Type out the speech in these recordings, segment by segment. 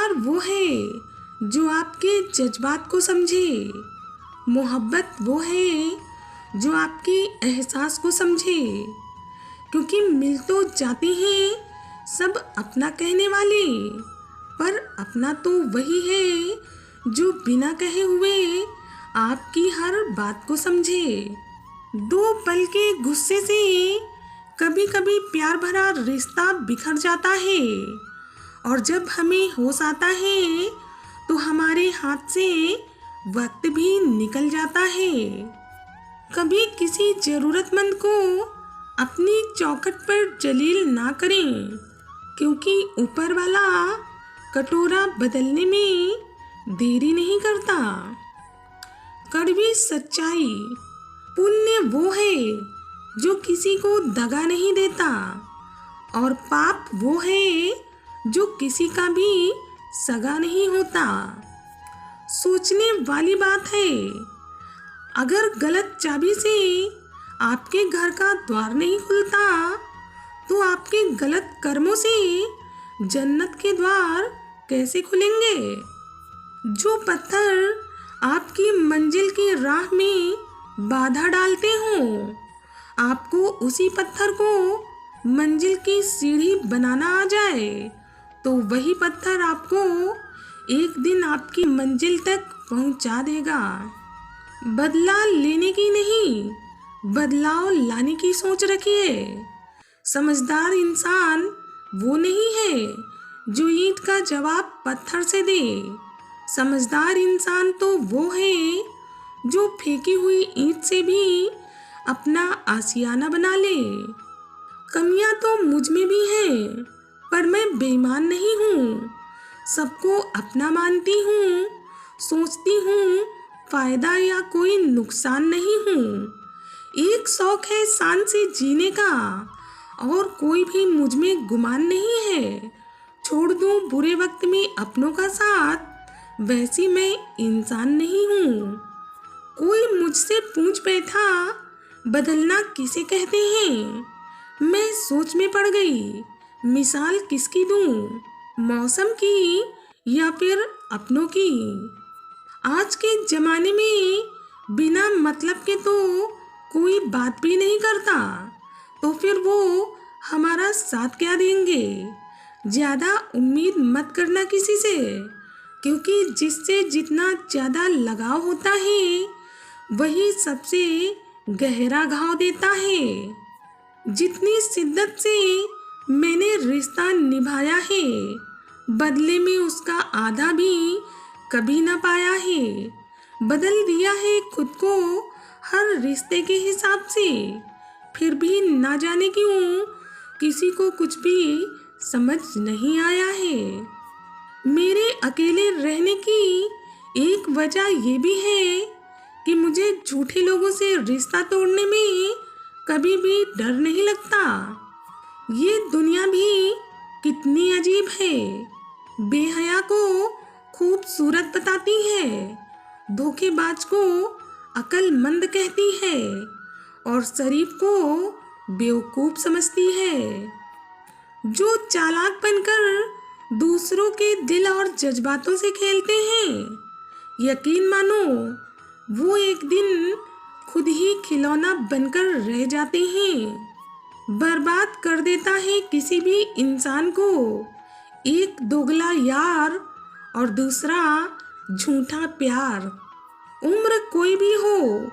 प्यार वो है जो आपके जज्बात को समझे। मोहब्बत वो है जो आपके एहसास को समझे। क्योंकि मिल तो जाते हैं सब अपना कहने वाले, पर अपना तो वही है जो बिना कहे हुए आपकी हर बात को समझे। दो पल के गुस्से से कभी कभी प्यार भरा रिश्ता बिखर जाता है, और जब हमें होश आता है तो हमारे हाथ से वक्त भी निकल जाता है। कभी किसी जरूरतमंद को अपनी चौखट पर जलील ना करें, क्योंकि ऊपर वाला कटोरा बदलने में देरी नहीं करता। कड़वी सच्चाई, पुण्य वो है जो किसी को दगा नहीं देता, और पाप वो है जो किसी का भी सगा नहीं होता। सोचने वाली बात है, अगर गलत चाबी से आपके घर का द्वार नहीं खुलता तो आपके गलत कर्मों से जन्नत के द्वार कैसे खुलेंगे। जो पत्थर आपकी मंजिल की राह में बाधा डालते हो, आपको उसी पत्थर को मंजिल की सीढ़ी बनाना आ जाए तो वही पत्थर आपको एक दिन आपकी मंजिल तक पहुंचा देगा। बदला लेने की नहीं, बदलाव लाने की सोच रखिए। समझदार इंसान वो नहीं है जो ईंट का जवाब पत्थर से दे। समझदार इंसान तो वो है जो फेंकी हुई ईंट से भी अपना आशियाना बना ले। कमियां तो मुझ में भी हैं, पर मैं बेईमान नहीं हूँ। सबको अपना मानती हूँ, सोचती हूँ फायदा या कोई नुकसान नहीं हूँ। एक शौक है शान से जीने का, और कोई भी मुझ में गुमान नहीं है। छोड़ दूँ बुरे वक्त में अपनों का साथ, वैसी मैं इंसान नहीं हूँ। कोई मुझसे पूछ बैठा बदलना किसे कहते हैं, मैं सोच में पड़ गई मिसाल किसकी दूँ, मौसम की या फिर अपनों की। आज के ज़माने में बिना मतलब के तो कोई बात भी नहीं करता, तो फिर वो हमारा साथ क्या देंगे। ज़्यादा उम्मीद मत करना किसी से, क्योंकि जिससे जितना ज़्यादा लगाव होता है वही सबसे गहरा घाव देता है। जितनी शिद्दत से मैंने रिश्ता निभाया है, बदले में उसका आधा भी कभी ना पाया है। बदल दिया है खुद को हर रिश्ते के हिसाब से, फिर भी ना जाने क्यों किसी को कुछ भी समझ नहीं आया है। मेरे अकेले रहने की एक वजह ये भी है कि मुझे झूठे लोगों से रिश्ता तोड़ने में कभी भी डर नहीं लगता। ये दुनिया भी कितनी अजीब है। बेहया को खूबसूरत बताती है, धोखेबाज को अक्लमंद कहती है, और शरीफ को बेवकूफ समझती है। जो चालाक बनकर दूसरों के दिल और जज्बातों से खेलते हैं, यकीन मानो वो एक दिन खुद ही खिलौना बनकर रह जाते हैं। बर्बाद कर देता है किसी भी इंसान को एक दोगला यार और दूसरा झूठा प्यार। उम्र कोई भी हो,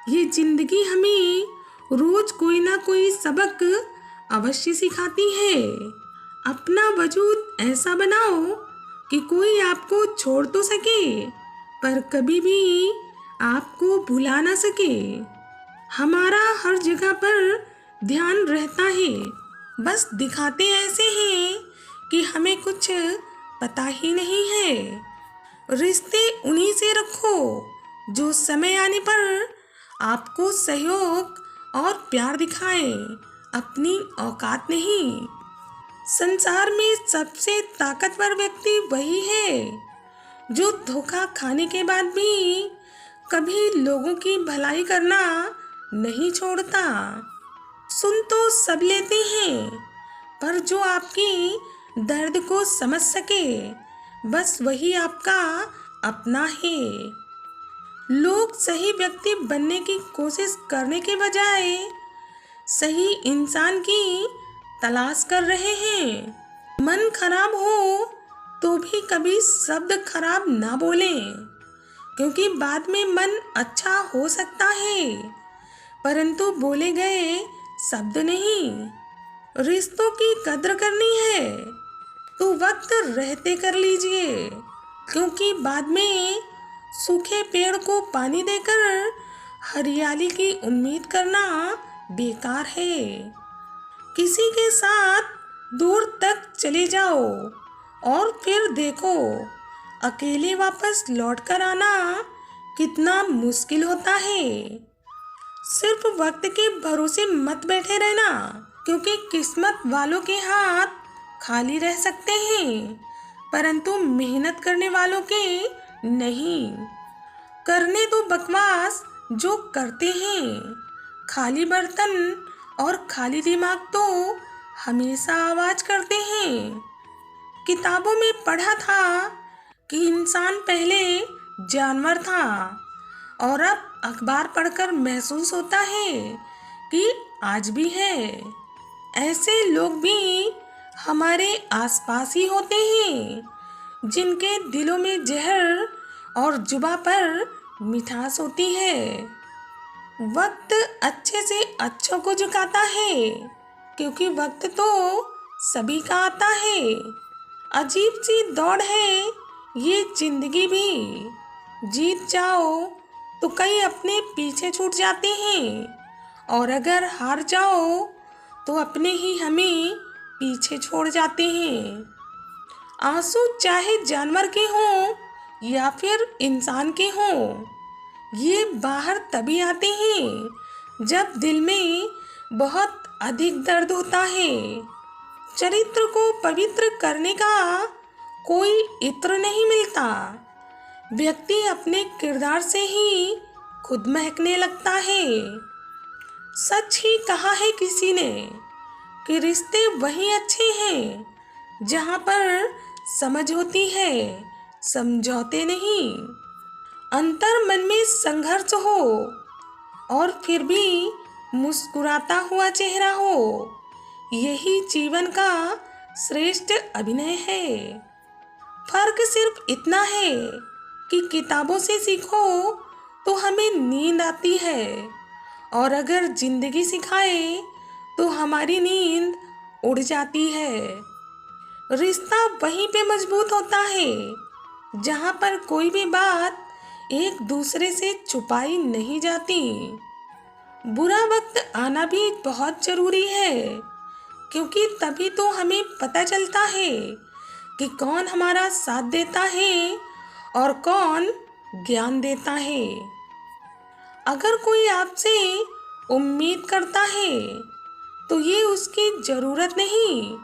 ये जिंदगी हमें रोज कोई ना कोई सबक अवश्य सिखाती है। अपना वजूद ऐसा बनाओ कि कोई आपको छोड़ तो सके, पर कभी भी आपको भुला ना सके। हमारा हर जगह पर ध्यान रहता है, बस दिखाते ऐसे हैं कि हमें कुछ पता ही नहीं है। रिश्ते उन्हीं से रखो जो समय आने पर आपको सहयोग और प्यार दिखाएं, अपनी औकात नहीं। संसार में सबसे ताकतवर व्यक्ति वही है जो धोखा खाने के बाद भी कभी लोगों की भलाई करना नहीं छोड़ता। सुन तो सब लेते हैं, पर जो आपकी दर्द को समझ सके बस वही आपका अपना है। लोग सही व्यक्ति बनने की कोशिश करने के बजाय सही इंसान की तलाश कर रहे हैं। मन खराब हो तो भी कभी शब्द खराब ना बोलें, क्योंकि बाद में मन अच्छा हो सकता है, परंतु बोले गए शब्द नहीं। रिश्तों की कद्र करनी है तो वक्त रहते कर लीजिए, क्योंकि बाद में सूखे पेड़ को पानी देकर हरियाली की उम्मीद करना बेकार है। किसी के साथ दूर तक चले जाओ और फिर देखो अकेले वापस लौट कर आना कितना मुश्किल होता है। सिर्फ वक्त के भरोसे मत बैठे रहना, क्योंकि किस्मत वालों के हाथ खाली रह सकते हैं, परंतु मेहनत करने वालों के नहीं। करने तो बकवास जो करते हैं। खाली बर्तन और खाली दिमाग तो हमेशा आवाज करते हैं। किताबों में पढ़ा था कि इंसान पहले जानवर था, और अब अखबार पढ़कर महसूस होता है कि आज भी है। ऐसे लोग भी हमारे आसपास ही होते हैं, जिनके दिलों में जहर और जुबां पर मिठास होती है। वक्त अच्छे से अच्छों को झुकाता है, क्योंकि वक्त तो सभी का आता है। अजीब सी दौड़ है ये जिंदगी भी। जीत जाओ तो कई अपने पीछे छूट जाते हैं, और अगर हार जाओ तो अपने ही हमें पीछे छोड़ जाते हैं। आंसू चाहे जानवर के हों या फिर इंसान के हों, ये बाहर तभी आते हैं जब दिल में बहुत अधिक दर्द होता है। चरित्र को पवित्र करने का कोई इत्र नहीं मिलता। व्यक्ति अपने किरदार से ही खुद महकने लगता है। सच ही कहा है किसी ने कि रिश्ते वही अच्छे हैं जहाँ पर समझ होती है, समझौते नहीं। अंतर मन में संघर्ष हो और फिर भी मुस्कुराता हुआ चेहरा हो, यही जीवन का श्रेष्ठ अभिनय है। फर्क सिर्फ इतना है कि किताबों से सीखो तो हमें नींद आती है, और अगर जिंदगी सिखाए तो हमारी नींद उड़ जाती है। रिश्ता वहीं पे मजबूत होता है जहाँ पर कोई भी बात एक दूसरे से छुपाई नहीं जाती। बुरा वक्त आना भी बहुत जरूरी है, क्योंकि तभी तो हमें पता चलता है कि कौन हमारा साथ देता है और कौन ज्ञान देता है। अगर कोई आपसे उम्मीद करता है तो ये उसकी ज़रूरत नहीं,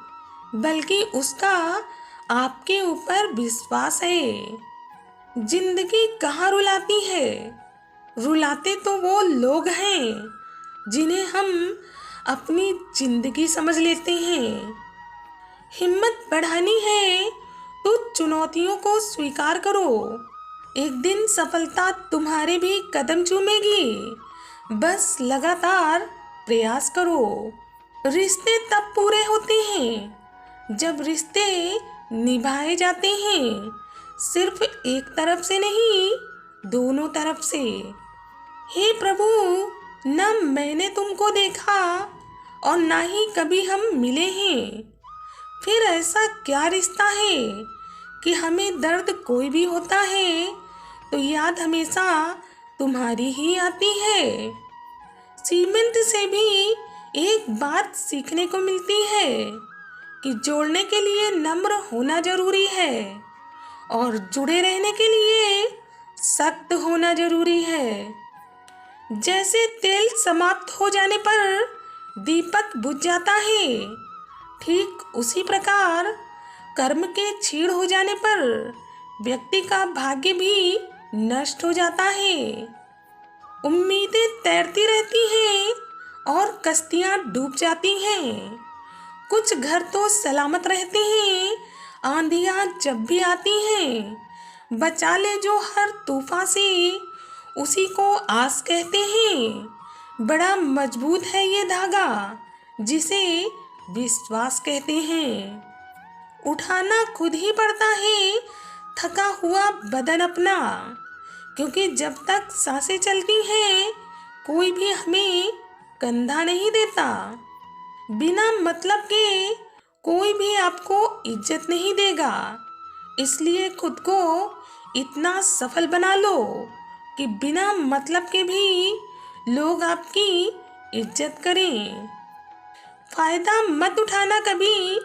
बल्कि उसका आपके ऊपर विश्वास है। जिंदगी कहाँ रुलाती है? रुलाते तो वो लोग हैं जिन्हें हम अपनी जिंदगी समझ लेते हैं। हिम्मत बढ़ानी है तो चुनौतियों को स्वीकार करो। एक दिन सफलता तुम्हारे भी कदम चूमेगी, बस लगातार प्रयास करो। रिश्ते तब पूरे होते हैं जब रिश्ते निभाए जाते हैं, सिर्फ एक तरफ से नहीं, दोनों तरफ से। हे प्रभु, न मैंने तुमको देखा और ना ही कभी हम मिले हैं, फिर ऐसा क्या रिश्ता है कि हमें दर्द कोई भी होता है तो याद हमेशा तुम्हारी ही आती है। सीमेंट से भी एक बात सीखने को मिलती है कि जोड़ने के लिए नम्र होना जरूरी है और जुड़े रहने के लिए सख्त होना जरूरी है। जैसे तेल समाप्त हो जाने पर दीपक बुझ जाता है, ठीक उसी प्रकार कर्म के क्षीण हो जाने पर व्यक्ति का भाग्य भी नष्ट हो जाता है। उम्मीदें तैरती रहती हैं और कश्तियां डूब जाती हैं। कुछ घर तो सलामत रहते हैं, आंधियाँ जब भी आती हैं, बचा ले जो हर तूफान से, उसी को आस कहते हैं। बड़ा मजबूत है ये धागा, जिसे विश्वास कहते हैं। उठाना खुद ही पड़ता है थका हुआ बदन अपना, क्योंकि जब तक सांसें चलती हैं कोई भी हमें कंधा नहीं देता। बिना मतलब के कोई भी आपको इज्जत नहीं देगा, इसलिए खुद को इतना सफल बना लो कि बिना मतलब के भी लोग आपकी इज्जत करें। फायदा मत उठाना कभी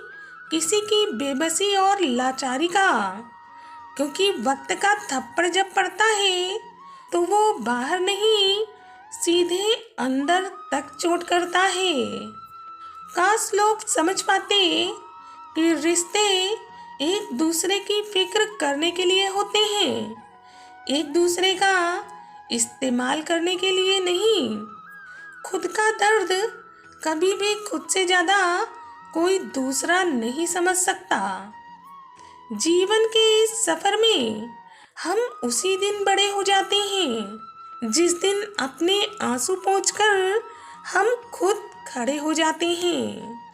किसी की बेबसी और लाचारी का, क्योंकि वक्त का थप्पड़ जब पड़ता है तो वो बाहर नहीं सीधे अंदर तक चोट करता है। काश लोग समझ पाते कि रिश्ते एक दूसरे की फिक्र करने के लिए होते हैं, एक दूसरे का इस्तेमाल करने के लिए नहीं। खुद का दर्द कभी भी खुद से ज़्यादा कोई दूसरा नहीं समझ सकता। जीवन के इस सफ़र में हम उसी दिन बड़े हो जाते हैं जिस दिन अपने आंसू पोंछकर हम खुद खड़े हो जाते हैं।